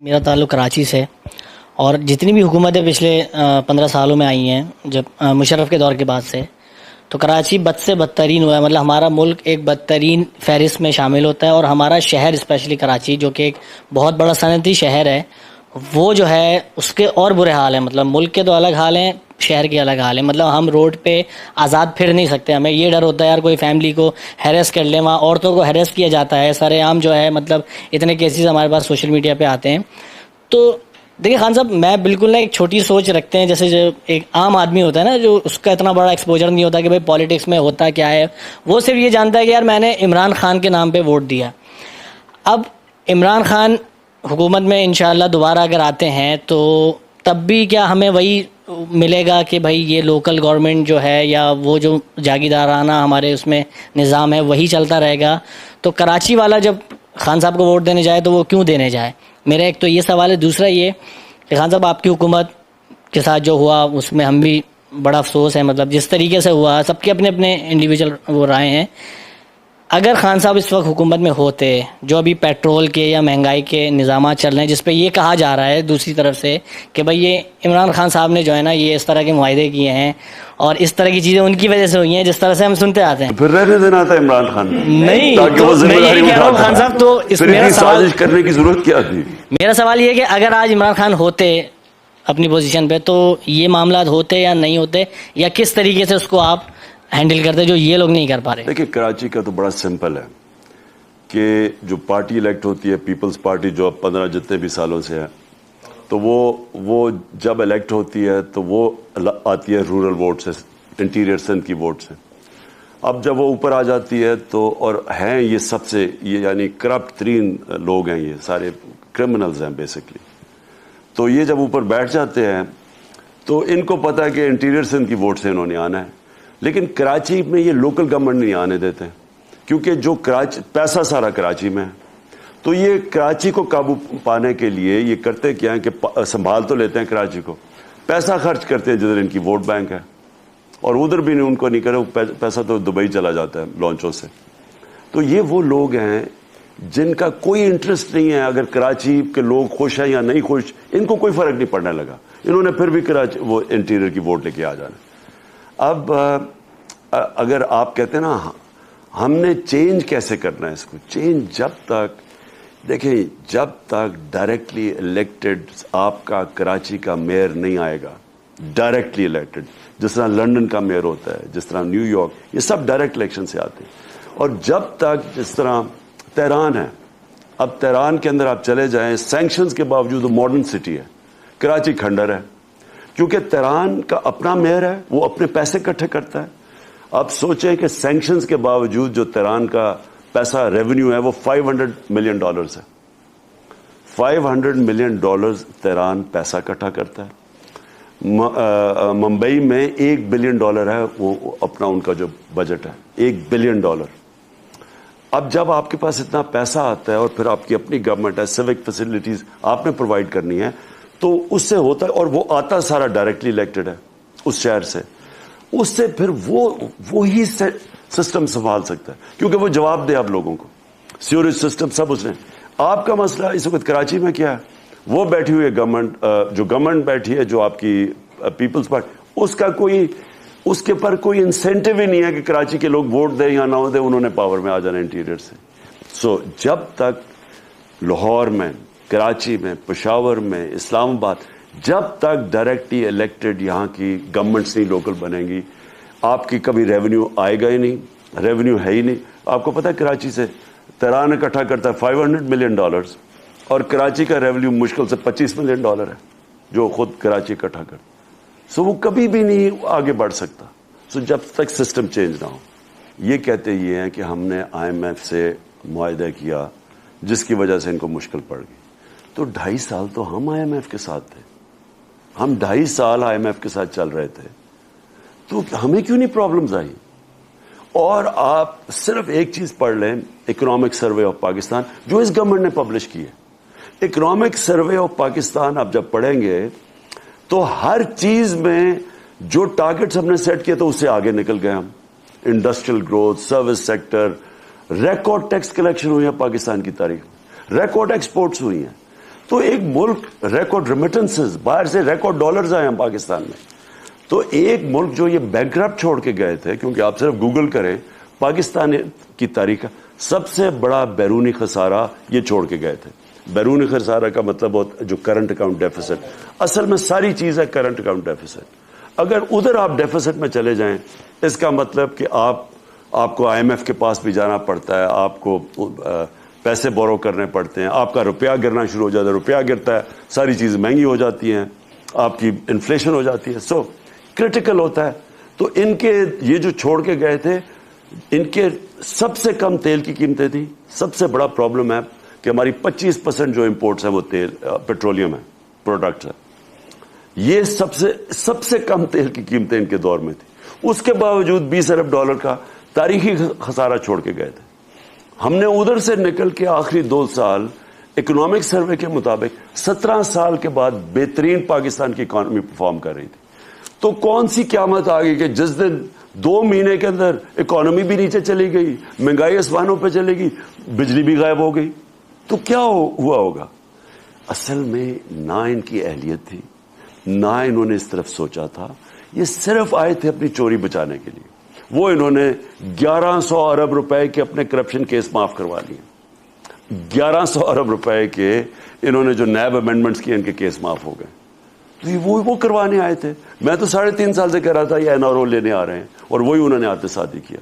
میرا تعلق کراچی سے، اور جتنی بھی حکومتیں پچھلے 15 سالوں میں آئی ہیں جب مشرف کے دور کے بعد سے، تو کراچی بد سے بدترین ہوا ہے. مطلب ہمارا ملک ایک بدترین فہرست میں شامل ہوتا ہے، اور ہمارا شہر اسپیشلی کراچی جو کہ ایک بہت بڑا صنعتی شہر ہے، وہ جو ہے اس کے اور برے حال ہیں. مطلب ملک کے تو الگ حال ہیں، شہر کے الگ حال ہیں. مطلب ہم روڈ پہ آزاد پھر نہیں سکتے. ہمیں یہ ڈر ہوتا ہے یار کوئی فیملی کو ہیریس کر لے. وہاں عورتوں کو ہیریس کیا جاتا ہے سارے عام جو ہے. مطلب اتنے کیسز ہمارے پاس سوشل میڈیا پہ آتے ہیں. تو دیکھیں خان صاحب، میں بالکل نا ایک چھوٹی سوچ رکھتے ہیں، جیسے جو ایک عام آدمی ہوتا ہے نا، جو اس کا اتنا بڑا ایکسپوجر نہیں ہوتا کہ بھائی پالیٹکس میں ہوتا کیا ہے. وہ صرف یہ جانتا ہے کہ یار میں نے عمران خان کے نام پہ ووٹ دیا. اب عمران خان حکومت میں انشاءاللہ دوبارہ اگر آتے ہیں تو تب بھی کیا ہمیں وہی ملے گا کہ بھائی یہ لوکل گورنمنٹ جو ہے یا وہ جو جاگیردارانہ ہمارے اس میں نظام ہے وہی چلتا رہے گا؟ تو کراچی والا جب خان صاحب کو ووٹ دینے جائے تو وہ کیوں دینے جائے؟ میرا ایک تو یہ سوال ہے. دوسرا یہ کہ خان صاحب آپ کی حکومت کے ساتھ جو ہوا اس میں ہم بھی بڑا افسوس ہے. مطلب جس طریقے سے ہوا، سب کے اپنے اپنے انڈیویجول وہ رائے ہیں. اگر خان صاحب اس وقت حکومت میں ہوتے، جو ابھی پیٹرول کے یا مہنگائی کے نظامات چل رہے ہیں جس پہ یہ کہا جا رہا ہے دوسری طرف سے کہ بھئی یہ عمران خان صاحب نے جو ہے نا یہ اس طرح کے معاہدے کیے ہیں اور اس طرح کی چیزیں ان کی وجہ سے ہوئی ہیں جس طرح سے ہم سنتے آتے ہیں، پھر رہنے دینا تھا عمران خان نہیں تاکہ تو وہ ذمہ میں داری یہی کہہ رہا ہوں اٹھاتا. خان صاحب. تو اس پھر میرا اتنی سوال سازش کرنے کی ضرورت کیا تھی؟ میرا سوال یہ ہے کہ اگر آج عمران خان ہوتے اپنی پوزیشن پہ تو یہ معاملات ہوتے یا نہیں ہوتے، یا کس طریقے سے اس کو آپ ہینڈل کرتے جو یہ لوگ نہیں کر پا رہے؟ دیکھیں کراچی کا تو بڑا سمپل ہے کہ جو پارٹی الیکٹ ہوتی ہے، پیپلز پارٹی جو اب 15 جتنے بھی سالوں سے ہے، تو وہ جب الیکٹ ہوتی ہے تو وہ آتی ہے رورل ووٹ سے، انٹیریئر سندھ کی ووٹ سے. اب جب وہ اوپر آ جاتی ہے تو، اور ہیں یہ سب سے یہ یعنی کرپٹ ترین لوگ ہیں، یہ سارے کرمنلز ہیں بیسکلی. تو یہ جب اوپر بیٹھ جاتے ہیں تو ان کو پتا ہے کہ انٹیریئر سندھ کی ووٹ سے انہوں نے آنا ہے. لیکن کراچی میں یہ لوکل گورنمنٹ نہیں آنے دیتے کیونکہ جو پیسہ سارا کراچی میں ہے. تو یہ کراچی کو قابو پانے کے لیے یہ کرتے کیا ہیں کہ سنبھال تو لیتے ہیں کراچی کو، پیسہ خرچ کرتے ہیں جدھر ان کی ووٹ بینک ہے، اور ادھر بھی ان کو نہیں کرے، پیسہ تو دبئی چلا جاتا ہے لانچوں سے. تو یہ وہ لوگ ہیں جن کا کوئی انٹرسٹ نہیں ہے اگر کراچی کے لوگ خوش ہیں یا نہیں خوش، ان کو کوئی فرق نہیں پڑنے لگا. انہوں نے پھر بھی کراچی وہ انٹیریئر کی ووٹ لے کے آ جانا. اب اگر آپ کہتے ہیں نا ہم نے چینج کیسے کرنا ہے اس کو، چینج جب تک دیکھیں جب تک ڈائریکٹلی الیکٹڈ آپ کا کراچی کا میئر نہیں آئے گا، ڈائریکٹلی الیکٹڈ، جس طرح لنڈن کا میئر ہوتا ہے، جس طرح نیو یارک، یہ سب ڈائریکٹ الیکشن سے آتے ہیں. اور جب تک جس طرح تہران ہے، اب تہران کے اندر آپ چلے جائیں، سینکشنز کے باوجود وہ ماڈرن سٹی ہے، کراچی کھنڈر ہے کیونکہ تہران کا اپنا میئر ہے، وہ اپنے پیسے اکٹھے کرتا ہے. اب سوچیں کہ سینکشنز کے باوجود جو تہران کا پیسہ ریونیو ہے وہ $500 ملین ہے. $500 ملین تہران پیسہ اکٹھا کرتا ہے. ممبئی میں $1 بلین ہے، وہ اپنا ان کا جو بجٹ ہے $1 بلین. اب جب آپ کے پاس اتنا پیسہ آتا ہے اور پھر آپ کی اپنی گورنمنٹ ہے، سیوک فیسلٹیز آپ نے پرووائڈ کرنی ہے، تو اس سے ہوتا ہے، اور وہ آتا سارا ڈائریکٹلی الیکٹڈ ہے اس شہر سے، اس سے پھر وہی سسٹم سنبھال سکتا ہے کیونکہ وہ جواب دے آپ لوگوں کو، سیوریج سسٹم سب اس نے. آپ کا مسئلہ اس وقت کراچی میں کیا ہے؟ وہ بیٹھی ہوئی ہے گورنمنٹ، جو گورنمنٹ بیٹھی ہے، جو آپ کی پیپلز پارٹی، اس کے پر کوئی انسینٹیو ہی نہیں ہے کہ کراچی کے لوگ ووٹ دیں یا نہ دیں، انہوں نے پاور میں آ جانا انٹیریئر سے. جب تک لاہور میں، کراچی میں، پشاور میں، اسلام آباد، جب تک ڈائریکٹلی الیکٹڈ یہاں کی گورنمنٹس نہیں لوکل بنیں گی، آپ کی کبھی ریونیو آئے گا ہی نہیں، ریونیو ہے ہی نہیں. آپ کو پتا ہے کراچی سے تہران اکٹھا کرتا ہے $500 ملین، اور کراچی کا ریونیو مشکل سے $25 ملین ہے جو خود کراچی اکٹھا کرتا. وہ کبھی بھی نہیں آگے بڑھ سکتا جب تک سسٹم چینج نہ ہو. یہ کہتے یہ ہیں کہ ہم نے IMF سے معاہدہ کیا جس کی وجہ سے ان کو مشکل پڑ گئی. تو 2.5 سال تو ہم IMF کے ساتھ تھے، ہم 2.5 سال IMF کے ساتھ چل رہے تھے، تو ہمیں کیوں نہیں پرابلمز آئی؟ اور آپ صرف ایک چیز پڑھ لیں، اکنامک سروے آف پاکستان جو اس گورنمنٹ نے پبلش کی ہے. اکنامک سروے آف پاکستان آپ جب پڑھیں گے تو ہر چیز میں جو ٹارگٹس ہم نے سیٹ کیے تو اس سے آگے نکل گئے ہم. Industrial growth, service sector, record tax collection ہوئی ہے پاکستان کی تاریخ میں، ریکارڈ ایکسپورٹس ہوئی ہیں. تو ایک ملک ریکارڈ ریمیٹنسز باہر سے ریکارڈ ڈالرز آئے ہیں پاکستان میں. تو ایک ملک جو یہ بینکرپٹ چھوڑ کے گئے تھے, کیونکہ آپ صرف گوگل کریں پاکستان کی تاریخ کا سب سے بڑا بیرونی خسارہ یہ چھوڑ کے گئے تھے. بیرونی خسارہ کا مطلب ہوتا ہے جو کرنٹ اکاؤنٹ ڈیفیسٹ, اصل میں ساری چیز ہے کرنٹ اکاؤنٹ ڈیفیسٹ. اگر ادھر آپ ڈیفیسٹ میں چلے جائیں اس کا مطلب کہ آپ کو آئی ایم ایف کے پاس بھی جانا پڑتا ہے, آپ کو پیسے بورو کرنے پڑتے ہیں, آپ کا روپیہ گرنا شروع ہو جاتا ہے, روپیہ گرتا ہے ساری چیزیں مہنگی ہو جاتی ہیں, آپ کی انفلیشن ہو جاتی ہے. سو کرٹیکل ہوتا ہے. تو ان کے یہ جو چھوڑ کے گئے تھے ان کے سب سے کم تیل کی قیمتیں تھیں. سب سے بڑا پرابلم ہے کہ ہماری 25% جو امپورٹس ہیں وہ تیل پیٹرولیم ہے, پروڈکٹس ہے. یہ سب سے کم تیل کی قیمتیں ان کے دور میں تھی. اس کے باوجود $20 ارب کا تاریخی خسارہ چھوڑ کے گئے تھے. ہم نے ادھر سے نکل کے آخری 2 سال اکنامک سروے کے مطابق 17 سال کے بعد بہترین پاکستان کی اکانومی پرفارم کر رہی تھی. تو کون سی قیامت آ گئی کہ جس دن 2 مہینے کے اندر اکانومی بھی نیچے چلی گئی, مہنگائی آسمانوں پہ چلے گی, بجلی بھی غائب ہو گئی, تو کیا ہوا ہوگا؟ اصل میں نہ ان کی اہلیت تھی, نہ انہوں نے اس طرف سوچا تھا. یہ صرف آئے تھے اپنی چوری بچانے کے لیے. وہ انہوں نے 1100 ارب روپے کے اپنے کرپشن کیس معاف کروا لیے. 1100 ارب روپے کے انہوں نے جو نیب امینڈمنٹس کیے ان کے کیس معاف ہو گئے. تو یہ وہ کروانے آئے تھے. میں تو 3.5 سال سے کہہ رہا تھا یہ NRO لینے آ رہے ہیں, اور وہی انہوں نے آتے شادی کیا.